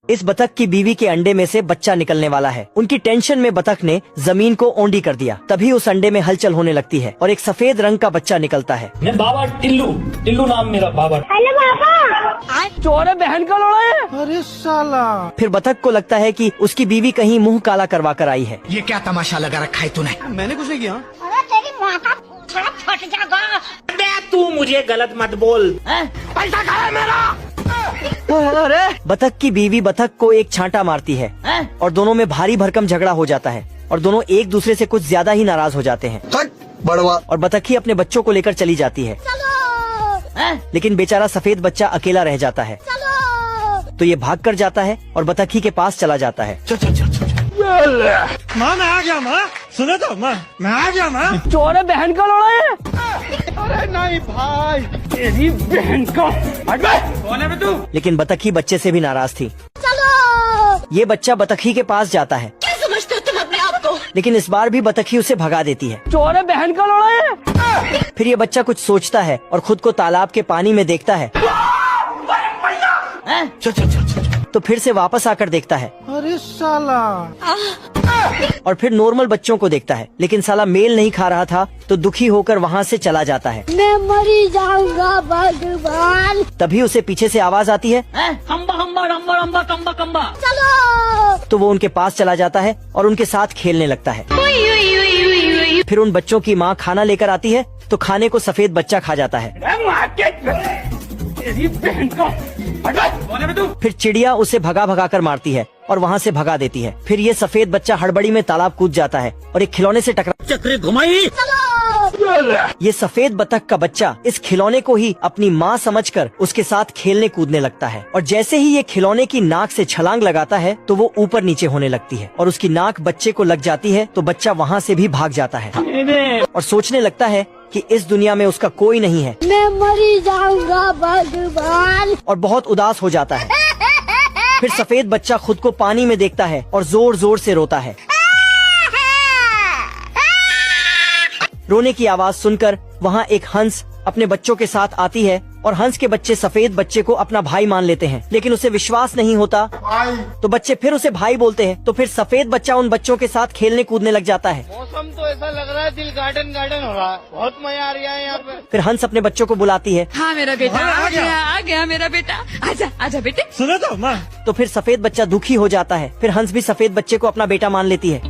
इस बतख की बीवी के अंडे में से बच्चा निकलने वाला है। उनकी टेंशन में बतख ने जमीन को ओंडी कर दिया। तभी उस अंडे में हलचल होने लगती है और एक सफेद रंग का बच्चा निकलता है। मैं बाबा टिल्लू, टिल्लू नाम मेरा बाबा। हेलो बाबा। चोर बहन का लोड़ा है। अरे साला। फिर बतख को लगता है कि उसकी बीवी कहीं मुंह काला करवा कर आई है। ये क्या तमाशा लगा रखा है तूने? मैंने कुछ नहीं किया। अरे तेरी माँ का फट जाएगा। तू मुझे गलत मत बोल। पैसा खाया मेरा। अरे बतख की बीवी बतख को एक छांटा मारती है और दोनों में भारी भरकम झगड़ा हो जाता है और दोनों एक दूसरे से कुछ ज्यादा ही नाराज हो जाते हैं। बड़वा। और बतख ही अपने बच्चों को लेकर चली जाती है, लेकिन बेचारा सफेद बच्चा अकेला रह जाता है। तो ये भाग कर जाता है और बतख ही के पास चला जाता है। माँ मैं आ गया माँ, सुनो तो माँ मैं आ गया माँ। चोर बहन का लोड़ा है। अरे नहीं भाई, तेरी बहन का। कौन है बे तू? लेकिन बतख ही बच्चे से भी नाराज थी। ये बच्चा बतख ही के पास जाता है। क्या समझते हो तुम अपने आप को? लेकिन इस बार भी बतख ही उसे भगा देती है। चोर बहन का लोड़ा है। फिर ये बच्चा कुछ सोचता है और खुद को तालाब के पानी में देखता है। तो फिर से वापस आकर देखता है अरे साला। और फिर नॉर्मल बच्चों को देखता है, लेकिन साला मेल नहीं खा रहा था तो दुखी होकर वहाँ से चला जाता है। मैं मरी जाऊंगा भगवान। तभी उसे पीछे से आवाज आती है। हम्बा हम्बा रम्बा रम्बा कम्बा कम्बा। चलो। तो वो उनके पास चला जाता है और उनके साथ खेलने लगता है। फिर उन बच्चों की माँ खाना लेकर आती है तो खाने को सफेद बच्चा खा जाता है। तेरी बहन का। कौन है बे तू? फिर चिड़िया उसे भगा भगा कर मारती है और वहाँ से भगा देती है। फिर ये सफेद बच्चा हड़बड़ी में तालाब कूद जाता है और एक खिलौने से टकरा। चक्री घुमाई। ये सफेद बतख का बच्चा इस खिलौने को ही अपनी माँ समझकर उसके साथ खेलने कूदने लगता है और जैसे ही ये खिलौने की नाक से छलांग लगाता है तो वो ऊपर नीचे होने लगती है और उसकी नाक बच्चे को लग जाती है तो बच्चा वहाँ से भी भाग जाता है और सोचने लगता है कि इस दुनिया में उसका कोई नहीं है। मैं मरी जाऊंगा भगवान। और बहुत उदास हो जाता है। फिर सफेद बच्चा खुद को पानी में देखता है और जोर जोर से रोता है। रोने की आवाज सुनकर वहाँ एक हंस अपने बच्चों के साथ आती है और हंस के बच्चे सफेद बच्चे को अपना भाई मान लेते हैं, लेकिन उसे विश्वास नहीं होता तो बच्चे फिर उसे भाई बोलते हैं। तो फिर सफेद बच्चा उन बच्चों के साथ खेलने कूदने लग जाता है। मौसम तो ऐसा लग रहा है दिल गार्डन गार्डन हो रहा है, बहुत मजा आ रहा है यहाँ पे। फिर हंस अपने बच्चों को बुलाती है। हाँ मेरा बेटा हाँ, आ गया मेरा बेटा। आजा आजा बेटे। सुनो तो माँ। तो फिर सफेद बच्चा दुखी हो जाता है। फिर हंस भी सफेद बच्चे को अपना बेटा मान लेती है।